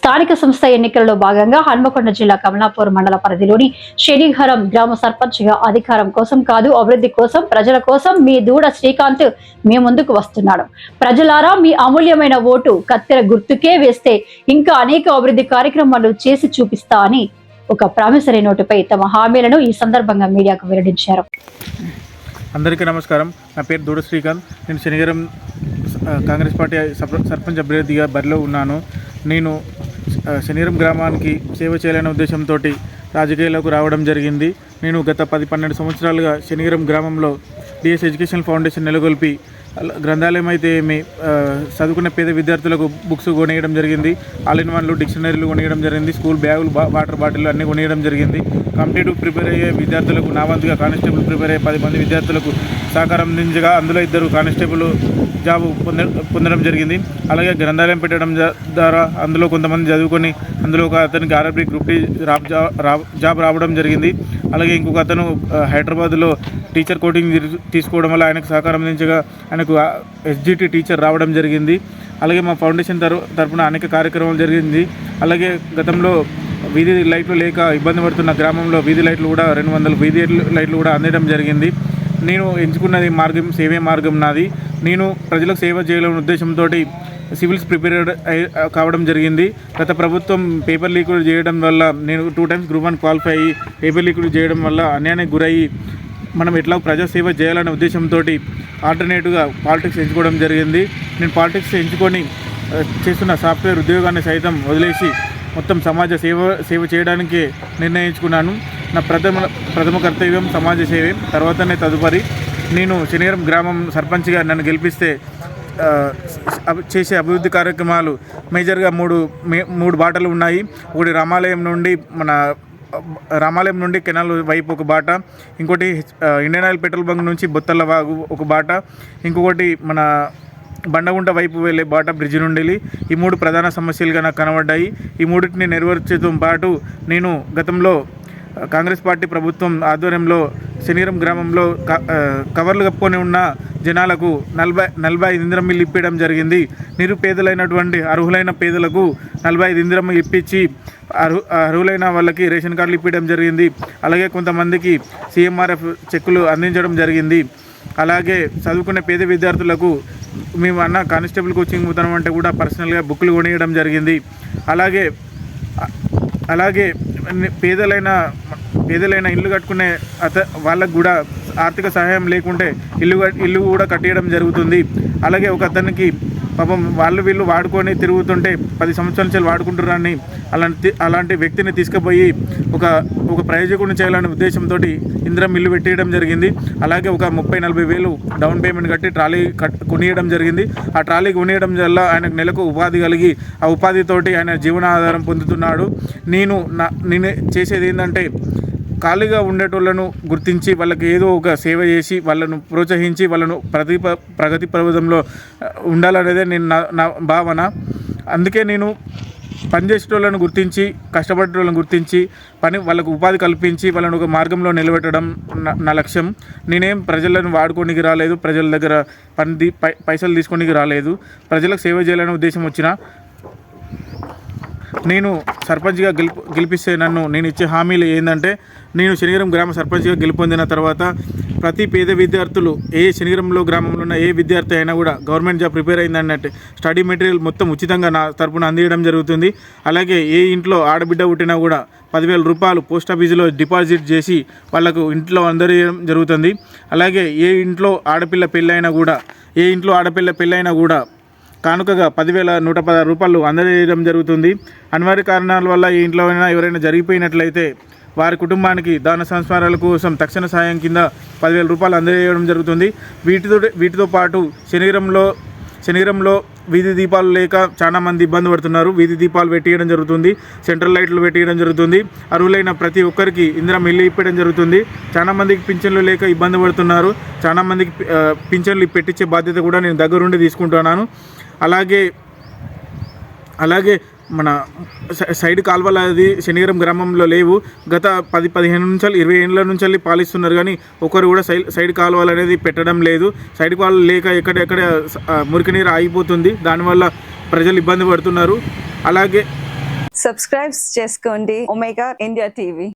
స్థానిక సంస్థ ఎన్నికలలో భాగంగా హన్మకొండ జిల్లా కమలాపూర్ మండల పరిధిలోని శనిఘరం గ్రామ సర్పంచ్గా అధికారం కోసం కాదు, అభివృద్ధి కోసం, ప్రజల కోసం మీ దూడ శ్రీకాంత్ మీ ముందుకు వస్తున్నాడు. ప్రజలారా, మీ అమూల్యమైన ఓటు కత్తెర గుర్తుకే వేస్తే ఇంకా అనేక అభివృద్ధి కార్యక్రమాలు చేసి చూపిస్తా అని ఒక ప్రామిసరీ నోటుపై తమ హామీలను ఈ సందర్భంగా మీడియాకు వెల్లడించారు. అందరికీ నమస్కారం. నా పేరు దూడ శ్రీకాంత్. నేను శనిఘరం కాంగ్రెస్ పార్టీ సర్పంచ్ అభ్యర్థిగా బరిలో ఉన్నాను. నేను శనిఘరం గ్రామానికి సేవ చేయాలనే ఉద్దేశంతో రాజకీయాలకు రావడం జరిగింది. నేను గత 10-12 సంవత్సరాలుగా శనిఘరం గ్రామంలో డిఎస్ ఎడ్యుకేషన్ ఫౌండేషన్ నెలకొల్పి గ్రంథాలయం అయితే చదువుకున్న పేద విద్యార్థులకు బుక్స్ కొనియడం జరిగింది. ఆల్ ఇన్ వన్లు, డిక్షనరీలు కొనియడం జరిగింది. స్కూల్ బ్యాగులు, వాటర్ బాటిల్ అన్నీ కొనియడం జరిగింది. కాంపిటేటివ్ ప్రిపేర్ అయ్యే విద్యార్థులకు నా వంతుగా కానిస్టేబుల్ ప్రిపేర్ అయ్యే 10 మంది విద్యార్థులకు సహకారం అందించగా అందులో 2 కానిస్టేబుల్ జాబ్ పొందడం జరిగింది. అలాగే గ్రంథాలయం పెట్టడం ద్వారా అందులో కొంతమంది చదువుకొని అందులో ఒక అతనికి ఆర్ఆర్బీ గ్రూప్ డి జాబ్ రావడం జరిగింది. అలాగే ఇంకొక అతను హైదరాబాద్లో టీచర్ కోచింగ్ తీసుకోవడం వల్ల ఆయనకు సహకారం అందించగా ఆయనకు ఎస్జిటి టీచర్ రావడం జరిగింది. అలాగే మా ఫౌండేషన్ తరఫున అనేక కార్యక్రమాలు జరిగింది. అలాగే గతంలో వీధి లైట్లు లేక ఇబ్బంది పడుతున్న గ్రామంలో వీధి లైట్లు కూడా 200 వీధి లైట్లు కూడా అందడం జరిగింది. నేను ఎంచుకున్నది మార్గం సేవే మార్గం నాది. నేను ప్రజలకు సేవ చేయాలనే ఉద్దేశంతో సివిల్స్ ప్రిపేర్ కావడం జరిగింది. గత ప్రభుత్వం పేపర్ లీకులు చేయడం వల్ల నేను 2 times గ్రూప్ 1 క్వాలిఫై అయ్యి పేపర్ లీకులు చేయడం వల్ల అన్యాయానికి గురయ్యి మనం ఎట్లా ప్రజాసేవ చేయాలనే ఉద్దేశంతో ఆల్టర్నేటివ్గా పాలిటిక్స్ ఎంచుకోవడం జరిగింది. నేను పాలిటిక్స్ ఎంచుకొని చేస్తున్న సాఫ్ట్వేర్ ఉద్యోగాన్ని సైతం వదిలేసి మొత్తం సమాజ సేవ చేయడానికి నిర్ణయించుకున్నాను. నా ప్రథమ కర్తవ్యం సమాజ సేవే, తర్వాతనే తదుపరి. నేను శనిఘరం గ్రామం సర్పంచ్గా నన్ను గెలిపిస్తే చేసే అభివృద్ధి కార్యక్రమాలు మేజర్గా మూడు బాటలు ఉన్నాయి. ఒకటి రామాలయం నుండి కెనాల్ వైపు ఒక బాట, ఇంకోటి ఇండియన్ ఆయిల్ పెట్రోల్ బంక్ నుంచి బొత్తల వాగు ఒక బాట, ఇంకొకటి మన బండగుంట వైపు వెళ్ళే బాట బ్రిడ్జి నుండి. ఈ 3 ప్రధాన సమస్యలుగా నాకు కనబడ్డాయి. ఈ మూడింటిని నెరవేర్చడంతో పాటు నేను గతంలో కాంగ్రెస్ పార్టీ ప్రభుత్వం ఆధ్వర్యంలో శనిఘరం గ్రామంలో కవర్లు కప్పుకొని ఉన్న జనాలకు 45 ఇందిరమ్మలు ఇప్పించడం జరిగింది. నిరుపేదలైనటువంటి అర్హులైన పేదలకు 45 ఇందిరమ్మలు ఇప్పించి అర్హులైన వాళ్ళకి రేషన్ కార్డులు ఇప్పించడం జరిగింది. అలాగే కొంతమందికి CMRF చెక్కులు అందించడం జరిగింది. అలాగే చదువుకునే పేద విద్యార్థులకు మేము కానిస్టేబుల్ కోచింగ్ పోతామంటే కూడా పర్సనల్గా బుక్లు కొనియడం జరిగింది. అలాగే పేదలైన ఇల్లు కట్టుకునే వాళ్ళకు కూడా ఆర్థిక సహాయం లేకుంటే ఇల్లు కూడా కట్టేయడం జరుగుతుంది. అలాగే ఒక అతనికి పాపం వీళ్ళు వాడుకొని తిరుగుతుంటే 10 సంవత్సరాల నుంచి వాడుకుంటున్నారని అలాంటి వ్యక్తిని తీసుకుపోయి ఒక ప్రయోజకుడిని చేయాలనే ఉద్దేశంతో ఇందిరమ్మ ఇల్లు పెట్టేయడం జరిగింది. అలాగే ఒక 30-40 వేలు డౌన్ పేమెంట్ కట్టి ట్రాలీ కొనియడం జరిగింది. ఆ ట్రాలీ కొనియడం వల్ల ఆయనకు నెలకు ఉపాధి కలిగి ఆ ఉపాధితోటి ఆయన జీవనాధారం పొందుతున్నాడు. నేను చేసేది ఏంటంటే ఖాళీగా ఉండేటోళ్ళను గుర్తించి వాళ్ళకి ఏదో ఒక సేవ చేసి వాళ్ళను ప్రోత్సహించి వాళ్ళను ప్రగతి పర్వతంలో ఉండాలనేదే నా భావన. అందుకే నేను పనిచేసేటోళ్ళను గుర్తించి, కష్టపడేటోళ్ళను గుర్తించి వాళ్ళకు ఉపాధి కల్పించి వాళ్ళను ఒక మార్గంలో నిలబెట్టడం నా లక్ష్యం. నేనేం ప్రజలను వాడుకోనికి రాలేదు, ప్రజల దగ్గర పైసలు తీసుకోనికి రాలేదు. ప్రజలకు సేవ చేయాలనే ఉద్దేశం వచ్చిన నేను సర్పంచ్గా గెలిపిస్తే నేను ఇచ్చే హామీలు ఏంటంటే, నేను శనిఘరం గ్రామ సర్పంచ్గా గెలుపొందిన తర్వాత ప్రతి పేద విద్యార్థులు శనిఘరంలో గ్రామంలో ఉన్న ఏ విద్యార్థి అయినా కూడా గవర్నమెంట్ జాబ్ ప్రిపేర్ అయిందన్నట్టు స్టడీ మెటీరియల్ మొత్తం ఉచితంగా నా తరపున అందించడం జరుగుతుంది. అలాగే ఏ ఇంట్లో ఆడబిడ్డ పుట్టినా కూడా 10,000 రూపాయలు పోస్ట్ ఆఫీసులో డిపాజిట్ చేసి వాళ్ళకు ఇంట్లో అందజేయడం జరుగుతుంది. అలాగే ఏ ఇంట్లో ఆడపిల్ల పెళ్ళైనా కూడా కానుకగా 10,116 రూపాయలు అందజేయడం జరుగుతుంది. అనివార్య కారణాల వల్ల ఈ ఇంట్లో ఎవరైనా జరిగిపోయినట్లయితే వారి కుటుంబానికి దాన సంస్కారాల కోసం తక్షణ సాయం కింద 10,000 రూపాయలు అందజేయడం జరుగుతుంది. వీటితో పాటు శనిఘరంలో వీధి దీపాలు లేక చాలా మంది ఇబ్బంది పడుతున్నారు. వీధి దీపాలు పెట్టియడం జరుగుతుంది, సెంట్రల్ లైట్లు పెట్టియడం జరుగుతుంది. అర్హులైన ప్రతి ఒక్కరికి ఇందిరమ్మ ఇల్లు ఇప్పడం జరుగుతుంది. చాలా మందికి పింఛన్లు లేక ఇబ్బంది పడుతున్నారు. చాలా మందికి పింఛన్లు పెట్టించే బాధ్యత కూడా నేను దగ్గరుండి తీసుకుంటున్నాను. అలాగే మన సైడ్ కాలువలు అది శనిఘరం గ్రామంలో లేవు. గత 10-15 నుంచి 20 ఏళ్ళ నుంచి పాలిస్తున్నారు, కానీ ఒకరు కూడా సైడ్ కాలువలు అనేది పెట్టడం లేదు. సైడ్ కాలువలు లేక ఎక్కడెక్కడ మురికి నీరు ఆగిపోతుంది. దానివల్ల ప్రజలు ఇబ్బంది పడుతున్నారు. అలాగే సబ్స్క్రైబ్ చేసుకోండి ఒమేగా ఇండియా టీవీ.